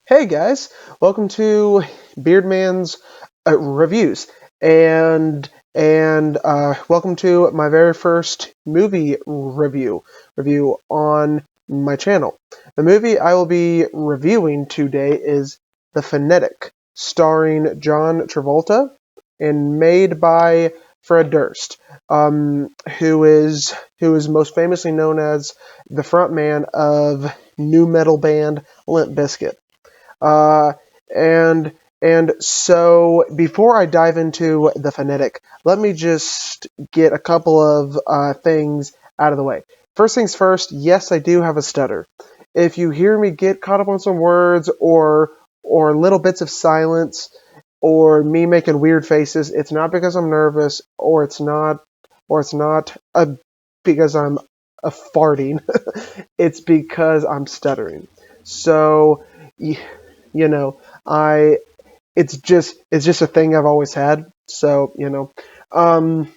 Hey guys, welcome to Beardman's reviews, and welcome to my very first movie review on my channel. The movie I will be reviewing today is The Fanatic, starring John Travolta and made by Fred Durst, who is most famously known as the frontman of new metal band Limp Bizkit. Uh, and and so before I dive into the phonetic, let me just get a couple of things out of the way. First things first, yes, I do have a stutter. If you hear me get caught up on some words or little bits of silence or me making weird faces, it's not because I'm nervous or it's not because I'm farting. It's because I'm stuttering. So you know, I it's just a thing I've always had. So um,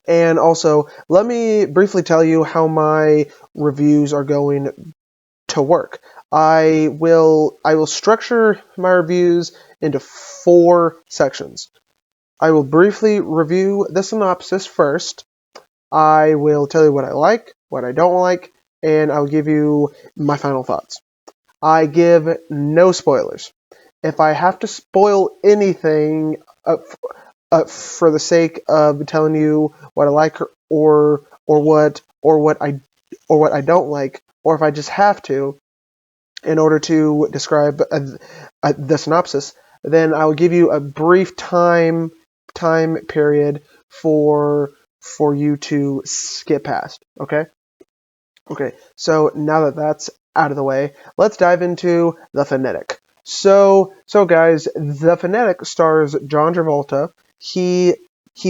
and also let me briefly tell you how my reviews are going to work. I will structure my reviews into four sections. I will briefly review the synopsis first. I will tell you what I like, what I don't like, and I'll give you my final thoughts. I give no spoilers. If I have to spoil anything for the sake of telling you what I like or what I don't like, or if I just have to in order to describe the synopsis, then I will give you a brief time period for you to skip past. Okay. Okay, so now that that's out of the way, let's dive into The Phonetic. So guys, The Phonetic stars John Travolta. He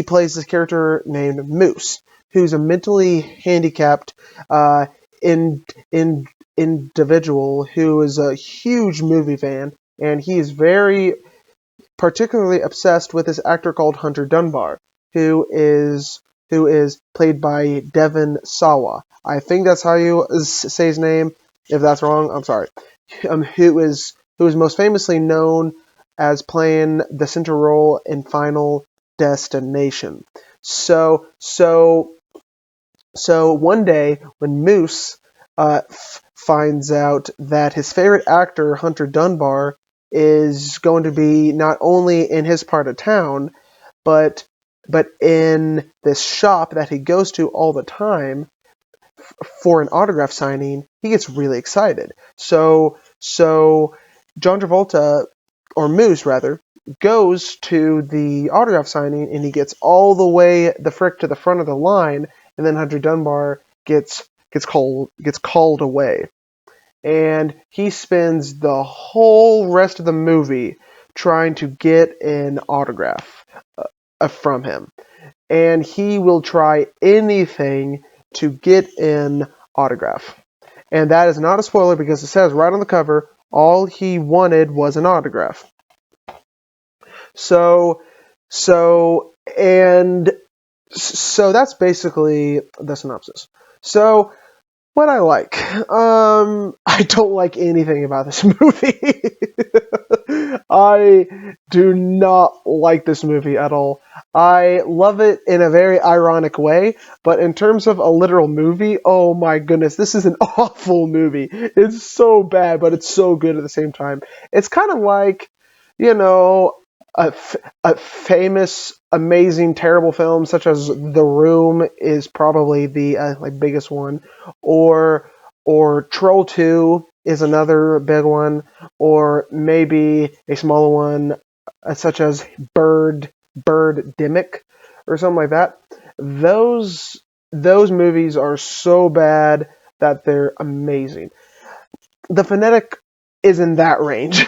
plays this character named Moose, who's a mentally handicapped uh, in, in, individual who is a huge movie fan, and he is very particularly obsessed with this actor called Hunter Dunbar, who is who is played by Devon Sawa. I think that's how you say his name. If that's wrong, I'm sorry. Who is most famously known as playing the central role in Final Destination. So one day when Moose finds out that his favorite actor Hunter Dunbar is going to be not only in his part of town, but in this shop that he goes to all the time for an autograph signing, he gets really excited. So John Travolta, or Moose rather, goes to the autograph signing and he gets all the way the frick to the front of the line, and then Hunter Dunbar gets called away, and he spends the whole rest of the movie trying to get an autograph from him, and he will try anything to get an autograph. And that is not a spoiler because it says right on the cover, all he wanted was an autograph. So, so that's basically the synopsis. So, what I like, I don't like anything about this movie. I do not like this movie at all. I love it in a very ironic way, but in terms of a literal movie, oh my goodness, this is an awful movie. It's so bad, but it's so good at the same time. It's kind of like, you know, a famous, amazing, terrible film such as The Room is probably the biggest one, or Troll 2 is another big one, or maybe a smaller one such as Birdemic or something like that. Those movies are so bad that they're amazing. The Phonetic is in that range.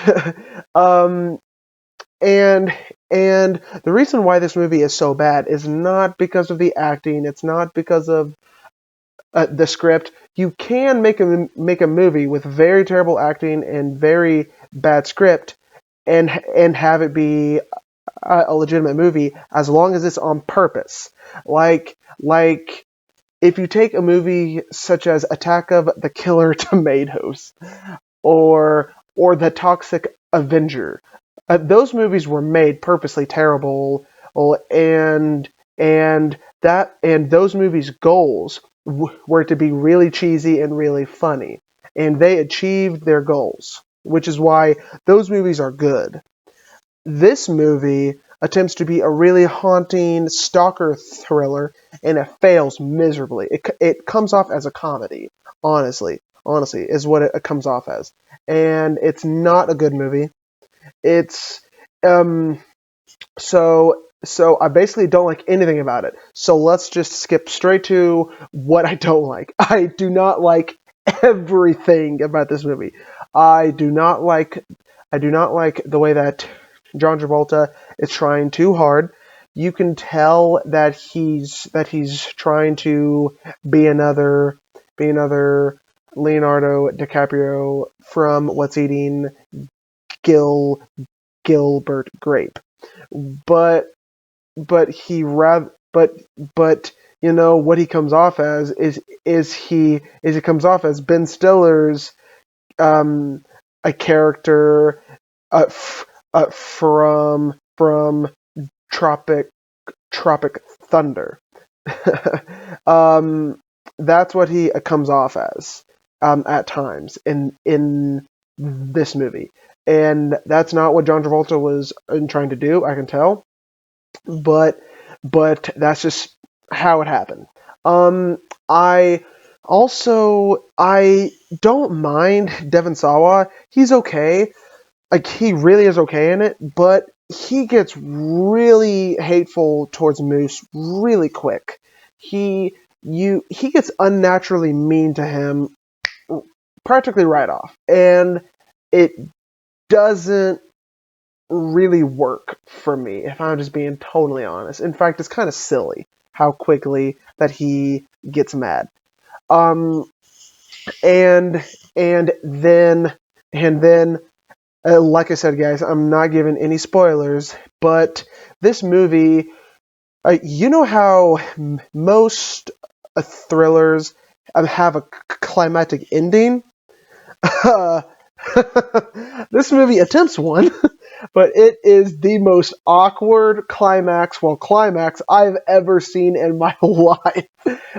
um, and and the reason why this movie is so bad is not because of the acting. It's not because of the script. You can make a movie with very terrible acting and very bad script, and have it be a legitimate movie as long as it's on purpose. Like if you take a movie such as Attack of the Killer Tomatoes, or or The Toxic Avenger. Those movies were made purposely terrible, and and those movies' goals were to be really cheesy and really funny, and they achieved their goals, which is why those movies are good. This movie attempts to be a really haunting stalker thriller, and it fails miserably. It comes off as a comedy, honestly, is what it comes off as, and it's not a good movie. It's um so I basically don't like anything about it. So let's just skip straight to what I don't like. I do not like everything about this movie. I do not like I do not like the way that John Travolta is trying too hard. You can tell that he's trying to be another Leonardo DiCaprio from What's Eating Gil Gilbert Grape. But but you know what he comes off as is he comes off as Ben Stiller's um a character from Tropic Thunder. um, that's what he comes off as at times in this movie, and that's not what John Travolta was trying to do. I can tell, but that's just how it happened. I I don't mind Devon Sawa. He's okay. Like he really is okay in it, but he gets really hateful towards Moose really quick. He gets unnaturally mean to him practically right off, and it doesn't really work for me if I'm just being totally honest. In fact, it's kind of silly how quickly that he gets mad. Um, and then like I said, guys, I'm not giving any spoilers, but this movie, you know how most thrillers have a climactic ending? This movie attempts one, but it is the most awkward climax I've ever seen in my life.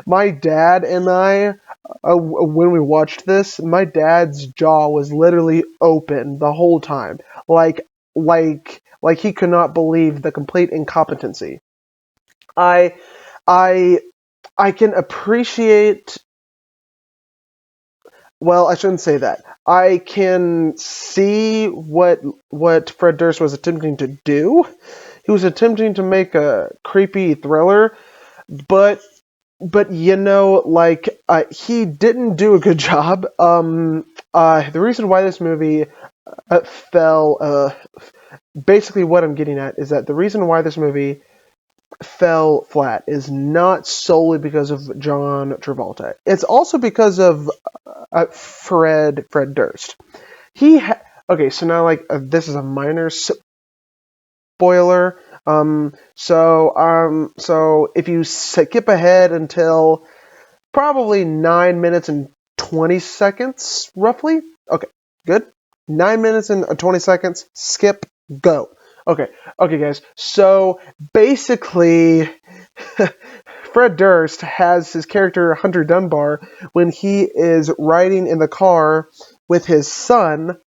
My dad and I, when we watched this, my dad's jaw was literally open the whole time, like he could not believe the complete incompetency. I I I can appreciate. Well, I shouldn't say that. I can see what Fred Durst was attempting to do. He was attempting to make a creepy thriller, but like he didn't do a good job. The reason why this movie fell, basically what I'm getting at is that the reason why this movie fell flat is not solely because of John Travolta. It's also because of Fred Durst. Okay, so now like this is a minor spoiler. So if you skip ahead until probably 9 minutes and 20 seconds, roughly. Okay, good. 9 minutes and 20 seconds. Skip. Go. Okay, guys. So basically, Fred Durst has his character Hunter Dunbar when he is riding in the car with his son.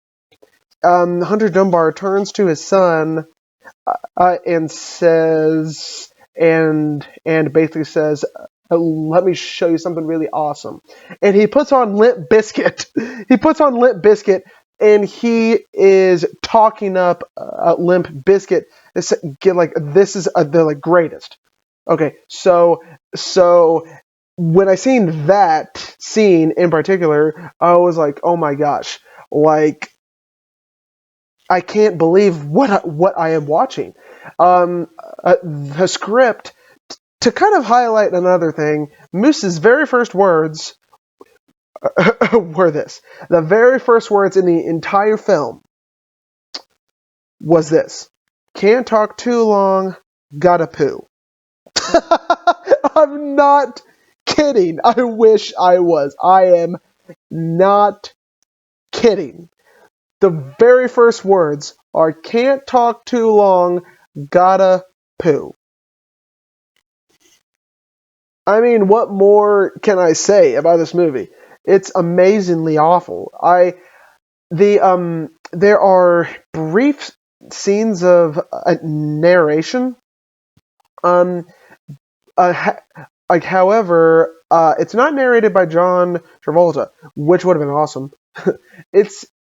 Hunter Dunbar turns to his son and says, and basically says, "Let me show you something really awesome." And he puts on Limp Bizkit. He puts on Limp Bizkit, and he is talking up Limp Bizkit. Like this is the like greatest. Okay, so when I seen that scene in particular, I was like, oh my gosh, like I can't believe what I am watching. The script, to kind of highlight another thing, Moose's very first words were this. The very first words in the entire film was this: "Can't talk too long, gotta poo." I'm not kidding. I wish I was. I am not kidding. The very first words are "can't talk too long, gotta poo." I mean, what more can I say about this movie? It's amazingly awful. There are brief scenes of narration. Um, however, it's not narrated by John Travolta, which would have been awesome.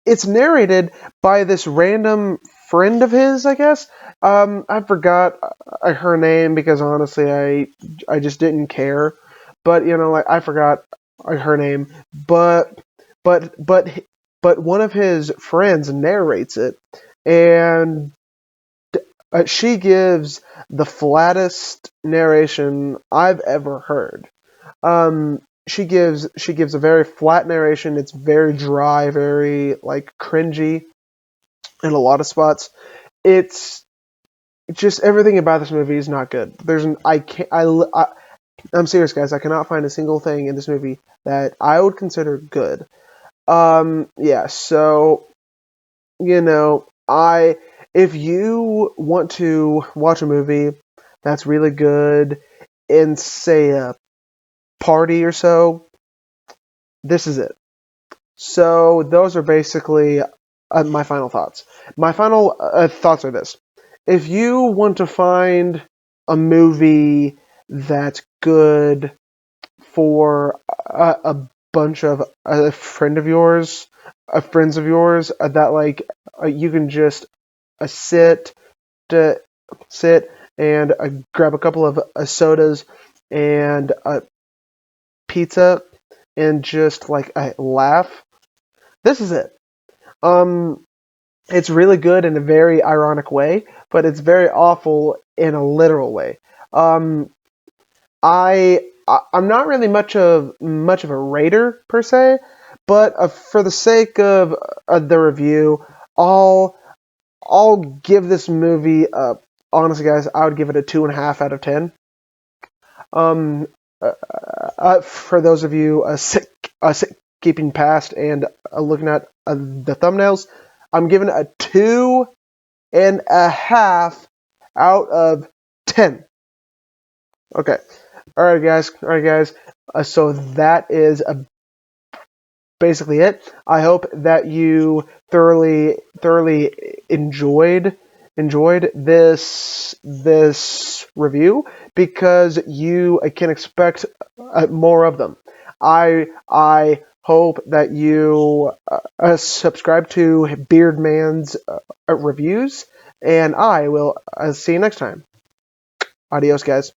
It's narrated by this random friend of his, I guess. I forgot her name because honestly, I just didn't care. But like I forgot her name. But but but one of his friends narrates it, and she gives the flattest narration I've ever heard. She gives a very flat narration. It's very dry, very like cringy in a lot of spots. It's just everything about this movie is not good. There's an I can't I'm serious, guys. I cannot find a single thing in this movie that I would consider good. Yeah. So I if you want to watch a movie that's really good in say a party or so, this is it. So those are basically my final thoughts. My final thoughts are this: if you want to find a movie that's good for a bunch of friends of yours that like you can just sit to sit and grab a couple of sodas and pizza and just like laugh. This is it. Um, it's really good in a very ironic way, but it's very awful in a literal way. Um, I'm not really much of a rater per se, but for the sake of the review, I'll I'll give this movie. Honestly, guys, I would give it a 2.5 out of 10. Um, for those of you keeping past and looking at the thumbnails, I'm giving it a 2.5 out of 10. Okay. All right, guys. All right, guys. So that is basically it. I hope that you thoroughly enjoyed this review because you can expect more of them. I hope that you subscribe to Beardman's reviews, and I will see you next time. Adios, guys.